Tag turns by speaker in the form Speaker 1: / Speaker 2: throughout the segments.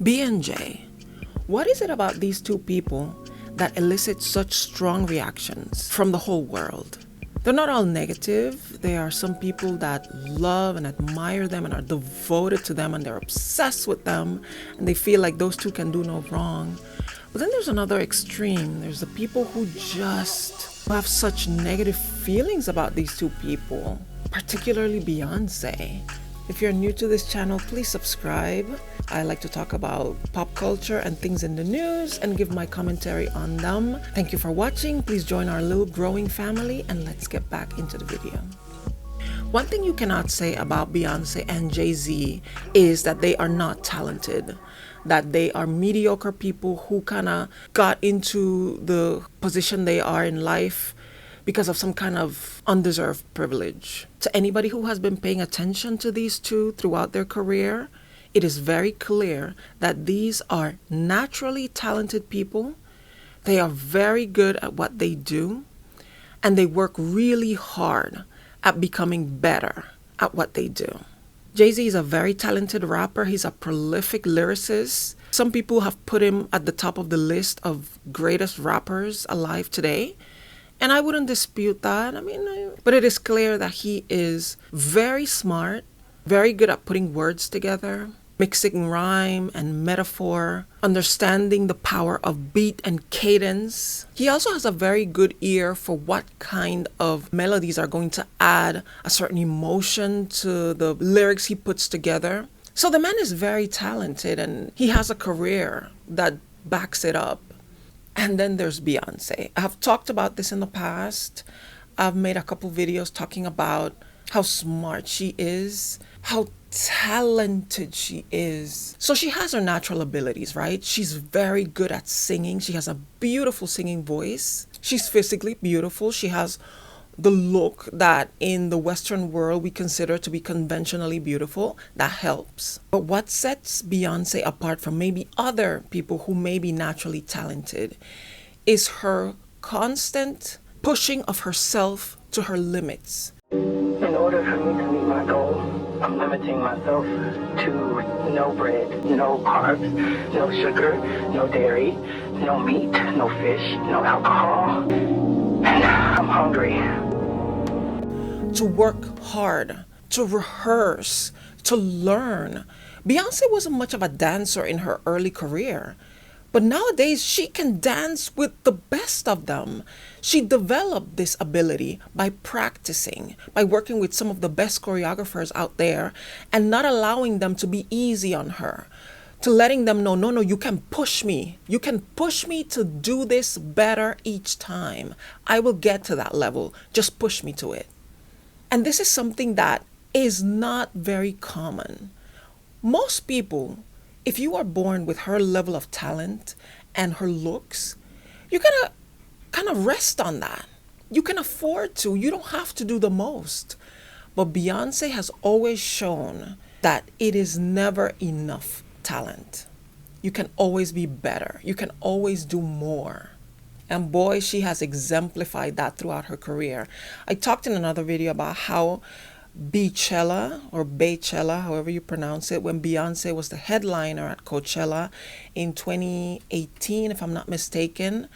Speaker 1: B and J. What is it about these two people that elicit such strong reactions from the whole world? They're not all negative. There are some people that love and admire them and are devoted to them and they're obsessed with them and they feel like those two can do no wrong. But then there's another extreme. There's the people who just have such negative feelings about these two people, particularly Beyonce. If you're new to this channel, please subscribe. I like to talk about pop culture and things in the news and give my commentary on them. Thank you for watching. Please join our little growing family and let's get back into the video. One thing you cannot say about Beyonce and Jay-Z is that they are not talented, that they are mediocre people who kind of got into the position they are in life because of some kind of undeserved privilege. To anybody who has been paying attention to these two throughout their career, it is very clear that these are naturally talented people. They are very good at what they do, and they work really hard at becoming better at what they do. Jay-Z is a very talented rapper. He's a prolific lyricist. Some people have put him at the top of the list of greatest rappers alive today. And I wouldn't dispute that. But it is clear that he is very smart, very good at putting words together, mixing rhyme and metaphor, understanding the power of beat and cadence. He also has a very good ear for what kind of melodies are going to add a certain emotion to the lyrics he puts together. So the man is very talented and he has a career that backs it up. And then there's Beyonce. I've talked about this in the past. I've made a couple videos talking about how smart she is, how talented she is. So she has her natural abilities, right? She's very good at singing. She has a beautiful singing voice. She's physically beautiful. She has the look that in the Western world we consider to be conventionally beautiful. That helps. But what sets Beyonce apart from maybe other people who may be naturally talented is her constant pushing of herself to her limits.
Speaker 2: In order for me to meet my goal, I'm limiting myself to no bread, no carbs, no sugar, no dairy, no meat, no fish, no alcohol. And I'm hungry.
Speaker 1: To work hard, to rehearse, to learn. Beyonce wasn't much of a dancer in her early career, but nowadays she can dance with the best of them. She developed this ability by practicing, by working with some of the best choreographers out there and not allowing them to be easy on her, to letting them know, no, you can push me. You can push me to do this better each time. I will get to that level. Just push me to it. And this is something that is not very common. Most people, if you are born with her level of talent and her looks, you're gonna kind of rest on that. You can afford to. You don't have to do the most. But Beyonce has always shown that it is never enough talent. You can always be better. You can always do more. And boy, she has exemplified that throughout her career. I talked in another video about how Beychella, or Beychella, however you pronounce it, when Beyonce was the headliner at Coachella in 2018, if I'm not mistaken,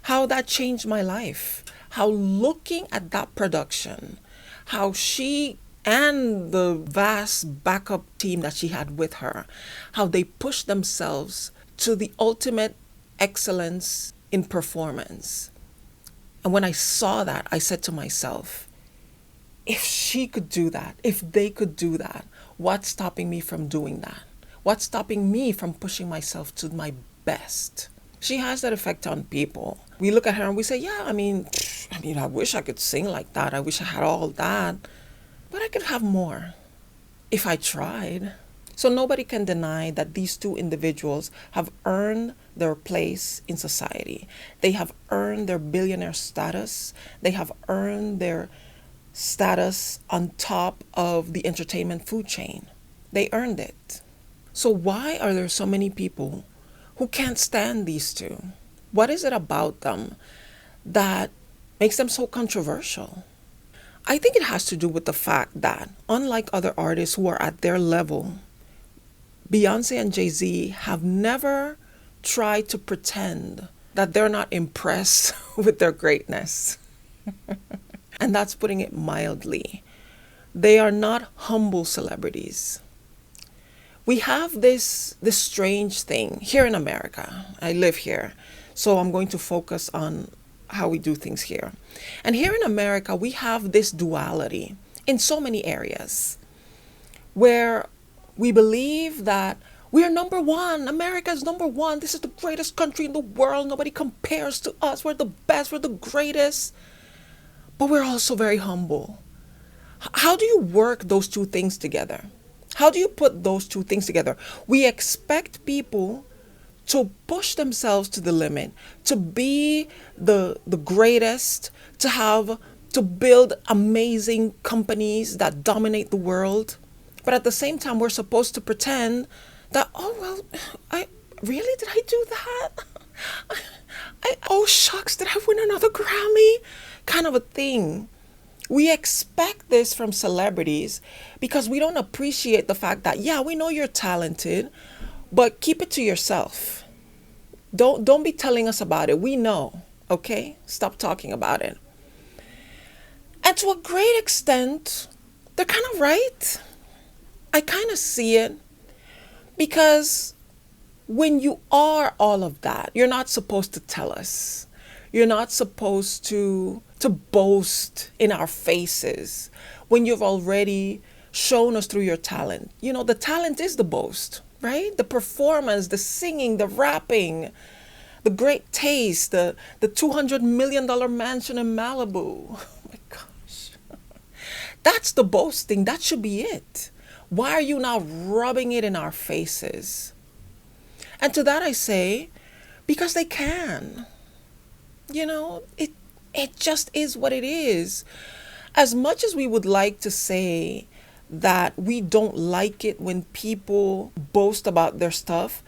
Speaker 1: how that changed my life. How looking at that production, how she and the vast backup team that she had with her, how they pushed themselves to the ultimate excellence in performance. And when I saw that, I said to myself, if she could do that, if they could do that, what's stopping me from doing that? What's stopping me from pushing myself to my best? She has that effect on people. We look at her and we say, yeah, I mean, I wish I could sing like that. I wish I had all that. But I could have more if I tried. So nobody can deny that these two individuals have earned their place in society. They have earned their billionaire status. They have earned their status on top of the entertainment food chain. They earned it. So why are there so many people who can't stand these two? What is it about them that makes them so controversial? I think it has to do with the fact that, unlike other artists who are at their level, Beyonce and Jay-Z have never tried to pretend that they're not impressed with their greatness. And that's putting it mildly. They are not humble celebrities. We have this strange thing here in America. I live here, so I'm going to focus on how we do things here. And here in America, we have this duality in so many areas where we believe that we are number one. America is number one. This is the greatest country in the world. Nobody compares to us. We're the best. We're the greatest. But we're also very humble. How do you work those two things together? How do you put those two things together? We expect people to push themselves to the limit, to be the greatest, to build amazing companies that dominate the world. But at the same time, we're supposed to pretend that, oh, well, did I do that? Oh, shucks, did I win another Grammy? Kind of a thing. We expect this from celebrities because we don't appreciate the fact that, yeah, we know you're talented, but keep it to yourself. Don't be telling us about it. We know, okay? Stop talking about it. And to a great extent, they're kind of right. I kind of see it because when you are all of that, you're not supposed to tell us. You're not supposed to boast in our faces when you've already shown us through your talent. You know, the talent is the boast, right? The performance, the singing, the rapping, the great taste, the $200 million mansion in Malibu. Oh my gosh. That's the boasting. That should be it. Why are you now rubbing it in our faces? And to that I say, because they can. You know, it just is what it is. As much as we would like to say that we don't like it when people boast about their stuff,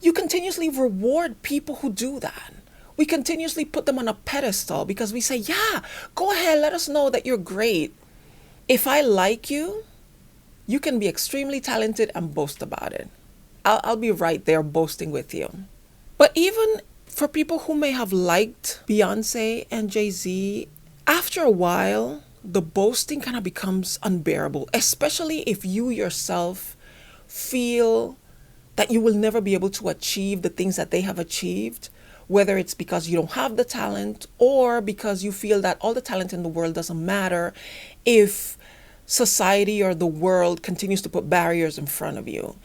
Speaker 1: you continuously reward people who do that. We continuously put them on a pedestal because we say, yeah, go ahead, let us know that you're great. If I like you, you can be extremely talented and boast about it. I'll be right there boasting with you. But even for people who may have liked Beyonce and Jay-Z, after a while, the boasting kind of becomes unbearable, especially if you yourself feel that you will never be able to achieve the things that they have achieved, whether it's because you don't have the talent or because you feel that all the talent in the world doesn't matter if society or the world continues to put barriers in front of you.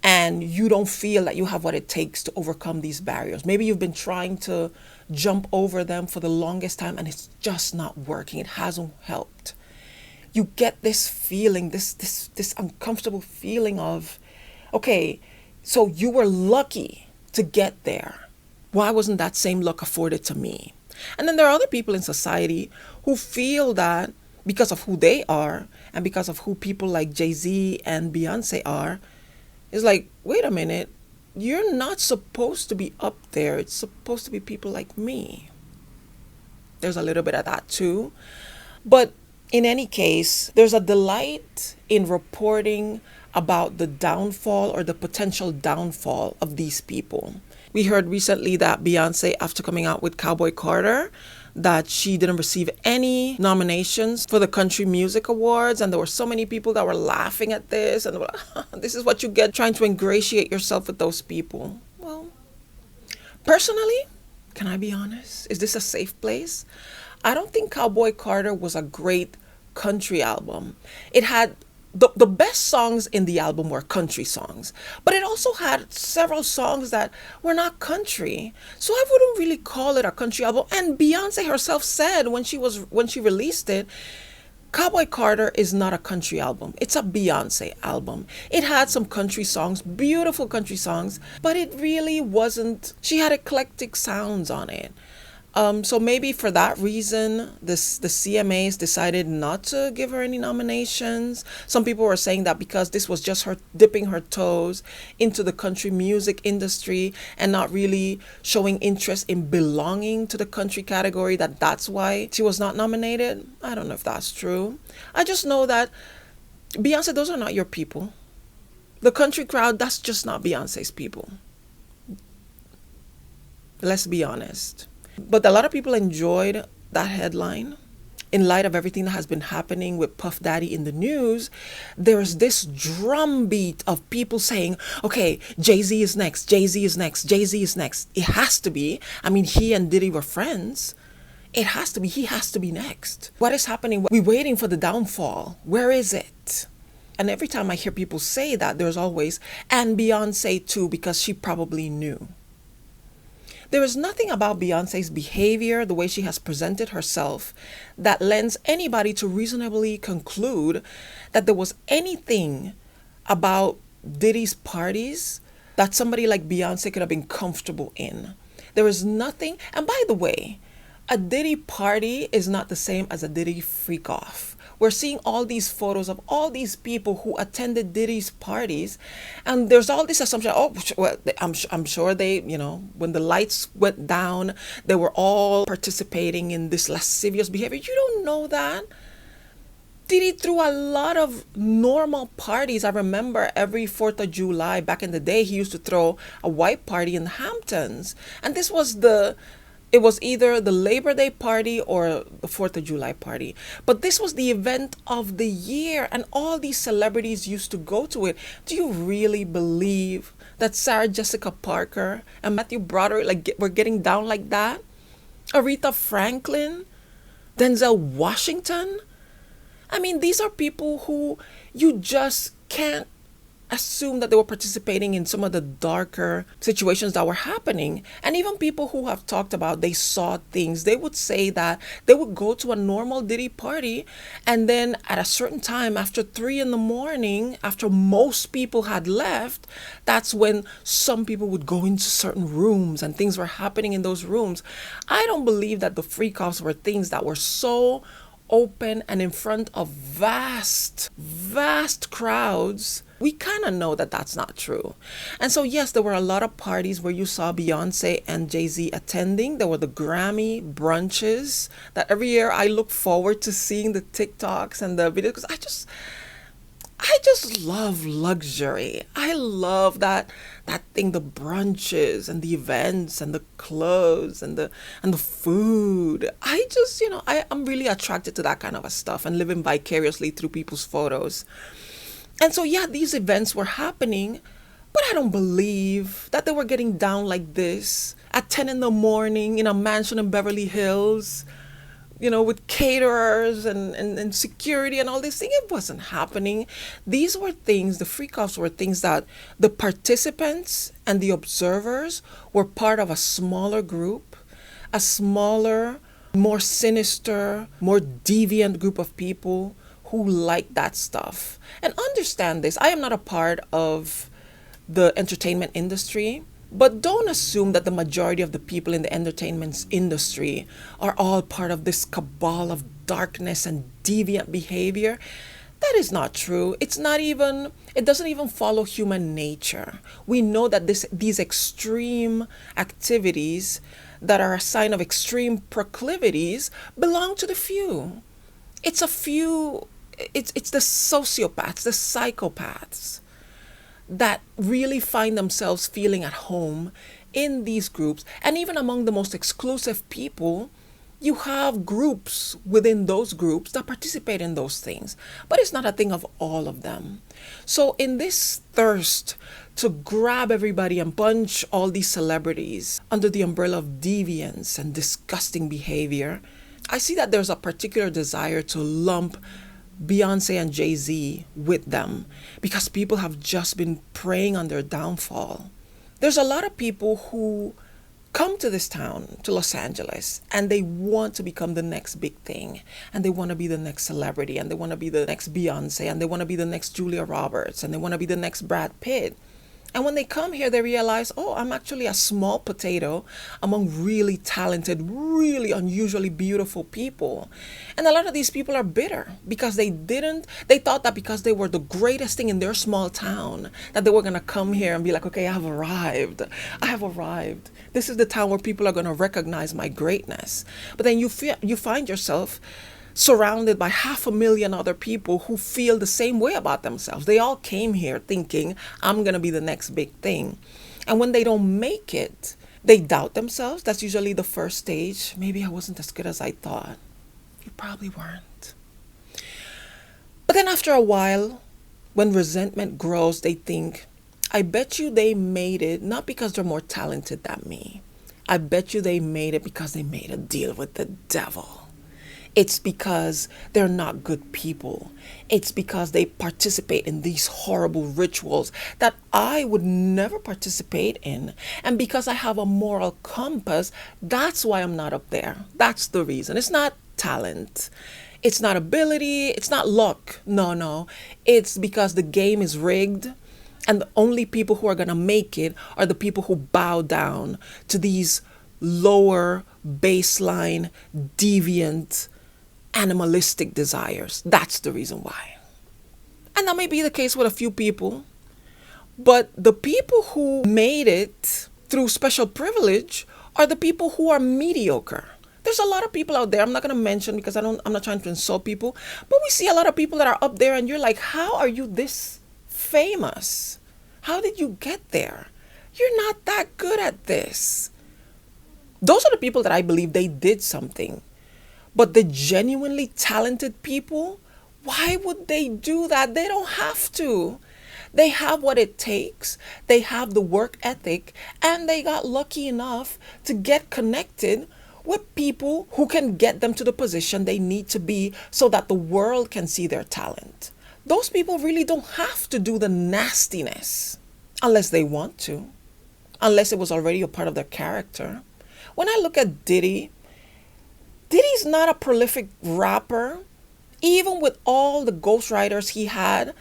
Speaker 1: And you don't feel that you have what it takes to overcome these barriers. Maybe you've been trying to jump over them for the longest time and it's just not working. It hasn't helped. You get this feeling, this uncomfortable feeling of, okay, so you were lucky to get there. Why wasn't that same luck afforded to me? And then there are other people in society who feel that because of who they are and because of who people like Jay-Z and Beyonce are, it's like, wait a minute, you're not supposed to be up there. It's supposed to be people like me. There's a little bit of that too. But in any case, there's a delight in reporting about the downfall or the potential downfall of these people. We heard recently that Beyonce, after coming out with Cowboy Carter, that she didn't receive any nominations for the Country Music Awards. And there were so many people that were laughing at this. And this is what you get trying to ingratiate yourself with those people. Well, personally, can I be honest? Is this a safe place? I don't think Cowboy Carter was a great country album. It had the best songs in the album were country songs, but it also had several songs that were not country. So I wouldn't really call it a country album. And Beyonce herself said when she released it, Cowboy Carter is not a country album. It's a Beyonce album. It had some country songs, beautiful country songs, but it really wasn't. She had eclectic sounds on it. So maybe for that reason, the CMAs decided not to give her any nominations. Some people were saying that because this was just her dipping her toes into the country music industry and not really showing interest in belonging to the country category, that's why she was not nominated. I don't know if that's true. I just know that, Beyonce, those are not your people. The country crowd, that's just not Beyonce's people. Let's be honest. But a lot of people enjoyed that headline. In light of everything that has been happening with Puff Daddy in the news, there's this drumbeat of people saying, okay, Jay-Z is next, Jay-Z is next, Jay-Z is next. It has to be. I mean, he and Diddy were friends. It has to be. He has to be next. What is happening? We're waiting for the downfall. Where is it? And every time I hear people say that, there's always, and Beyonce too, because she probably knew. There is nothing about Beyonce's behavior, the way she has presented herself, that lends anybody to reasonably conclude that there was anything about Diddy's parties that somebody like Beyonce could have been comfortable in. There is nothing, and by the way, a Diddy party is not the same as a Diddy freak off. We're seeing all these photos of all these people who attended Diddy's parties, and there's all this assumption, oh, well, I'm sure they, when the lights went down, they were all participating in this lascivious behavior. You don't know that. Diddy threw a lot of normal parties. I remember every 4th of July back in the day, he used to throw a white party in the Hamptons. And this was it was either the Labor Day party or the 4th of July party. But this was the event of the year, and all these celebrities used to go to it. Do you really believe that Sarah Jessica Parker and Matthew Broderick were getting down like that? Aretha Franklin? Denzel Washington? I mean, these are people who you just can't assume that they were participating in some of the darker situations that were happening. And even people who have talked about they saw things, they would say that they would go to a normal Diddy party, and then at a certain time after 3 a.m, after most people had left, that's when some people would go into certain rooms and things were happening in those rooms. I don't believe that the freak-offs were things that were so open and in front of vast crowds. We kind of know that that's not true. And so, yes, there were a lot of parties where you saw Beyonce and Jay-Z attending. There were the Grammy brunches that every year I look forward to seeing the TikToks and the videos, because I just love luxury. I love that thing, the brunches and the events and the clothes and the food. I just, I'm really attracted to that kind of a stuff and living vicariously through people's photos. And so, yeah, these events were happening, but I don't believe that they were getting down like this at 10 a.m. in a mansion in Beverly Hills, with caterers and security and all this thing. It wasn't happening. These were things, the freak-offs were things that the participants and the observers were part of a smaller group, a smaller, more sinister, more deviant group of people who like that stuff. And understand this, I am not a part of the entertainment industry, but don't assume that the majority of the people in the entertainment industry are all part of this cabal of darkness and deviant behavior. That is not true. It doesn't even follow human nature. We know that these extreme activities that are a sign of extreme proclivities belong to the few. It's the sociopaths, the psychopaths that really find themselves feeling at home in these groups. And even among the most exclusive people, you have groups within those groups that participate in those things. But it's not a thing of all of them. So in this thirst to grab everybody and bunch all these celebrities under the umbrella of deviance and disgusting behavior, I see that there's a particular desire to lump Beyonce and Jay-Z with them because people have just been preying on their downfall. There's a lot of people who come to this town, to Los Angeles, and they want to become the next big thing, and they want to be the next celebrity, and they want to be the next Beyonce, and they want to be the next Julia Roberts, and they want to be the next Brad Pitt. And when they come here, they realize, oh, I'm actually a small potato among really talented, really unusually beautiful people. And a lot of these people are bitter because they thought that because they were the greatest thing in their small town, that they were going to come here and be like, okay, I have arrived. This is the town where people are going to recognize my greatness. But then you find yourself surrounded by 500,000 other people who feel the same way about themselves. They all came here thinking, I'm going to be the next big thing. And when they don't make it, they doubt themselves. That's usually the first stage. Maybe I wasn't as good as I thought. You probably weren't. But then after a while, when resentment grows, they think, I bet you they made it not because they're more talented than me. I bet you they made it because they made a deal with the devil. It's because they're not good people. It's because they participate in these horrible rituals that I would never participate in. And because I have a moral compass, that's why I'm not up there. That's the reason. It's not talent. It's not ability. It's not luck. No. It's because the game is rigged. And the only people who are going to make it are the people who bow down to these lower baseline, deviant, animalistic desires. That's the reason why. And that may be the case with a few people. But the people who made it through special privilege are the people who are mediocre. There's a lot of people out there, I'm not going to mention because I'm not trying to insult people, but we see a lot of people that are up there and you're like, how are you this famous? How did you get there? You're not that good at this. Those are the people that I believe they did something. But the genuinely talented people, why would they do that? They don't have to. They have what it takes. They have the work ethic, and they got lucky enough to get connected with people who can get them to the position they need to be so that the world can see their talent. Those people really don't have to do the nastiness unless they want to, unless it was already a part of their character. When I look at Diddy's not a prolific rapper. Even with all the ghostwriters he had,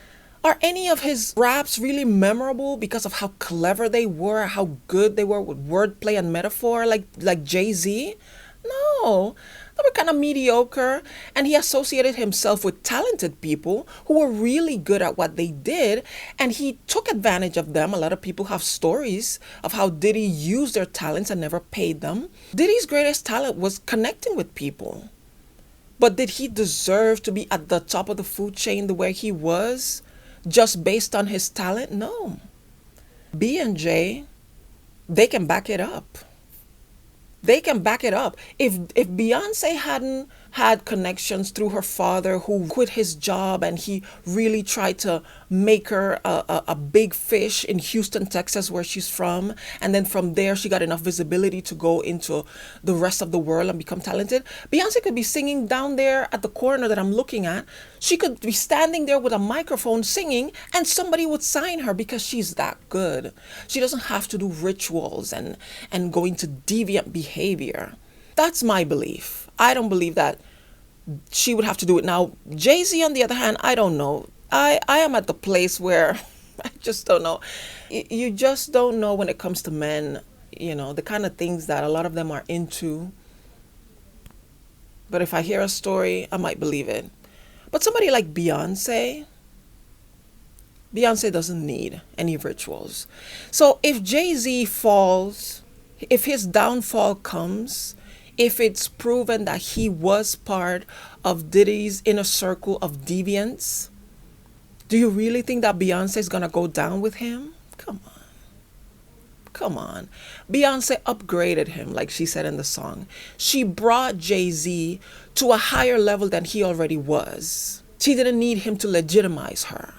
Speaker 1: are any of his raps really memorable because of how clever they were, how good they were with wordplay and metaphor, like Jay-Z? No, they were kind of mediocre. And he associated himself with talented people who were really good at what they did. And he took advantage of them. A lot of people have stories of how Diddy used their talents and never paid them. Diddy's greatest talent was connecting with people. But did he deserve to be at the top of the food chain the way he was just based on his talent? No. B and J, they can back it up. They can back it up. If Beyonce hadn't had connections through her father who quit his job and he really tried to make her a big fish in Houston, Texas, where she's from, and then from there she got enough visibility to go into the rest of the world and become talented, Beyonce could be singing down there at the corner that I'm looking at. She could be standing there with a microphone singing and somebody would sign her because she's that good. She doesn't have to do rituals and go into deviant behavior. That's my belief. I don't believe that she would have to do it. Now, Jay-Z, on the other hand, I don't know. I am at the place where I just don't know. You just don't know when it comes to men, the kind of things that a lot of them are into. But if I hear a story, I might believe it. But somebody like Beyonce doesn't need any rituals. So if Jay-Z falls, if his downfall comes, if it's proven that he was part of Diddy's inner circle of deviants, do you really think that Beyonce is going to go down with him? Come on. Beyonce upgraded him, like she said in the song. She brought Jay-Z to a higher level than he already was. She didn't need him to legitimize her.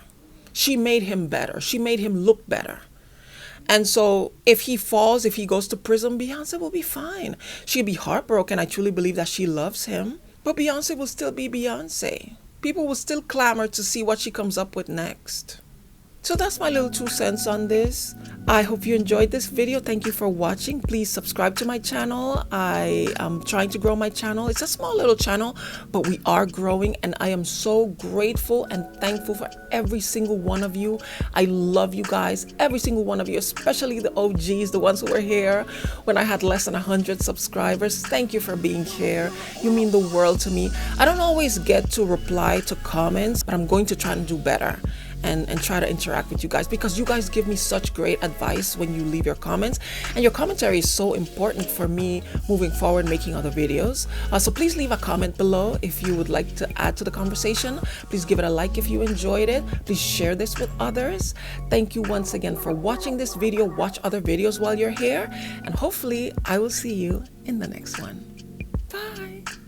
Speaker 1: She made him better. She made him look better. And so if he falls, if he goes to prison, Beyonce will be fine. She'll be heartbroken. I truly believe that she loves him. But Beyonce will still be Beyonce. People will still clamor to see what she comes up with next. So that's my little 2 cents on this. I hope you enjoyed this video. Thank you for watching. Please subscribe to my channel. I am trying to grow my channel. It's a small little channel, but we are growing, and I am so grateful and thankful for every single one of you. I love you guys, every single one of you, especially the OGs, the ones who were here when I had less than 100 subscribers. Thank you for being here. You mean the world to me. I don't always get to reply to comments, but I'm going to try and do better. and try to interact with you guys, because you guys give me such great advice when you leave your comments, and your commentary is so important for me moving forward making other videos. So please leave a comment below if you would like to add to the conversation. Please give it a like if you enjoyed it. Please share this with others. Thank you once again for watching this video. Watch other videos while you're here, and hopefully I will see you in the next one. Bye.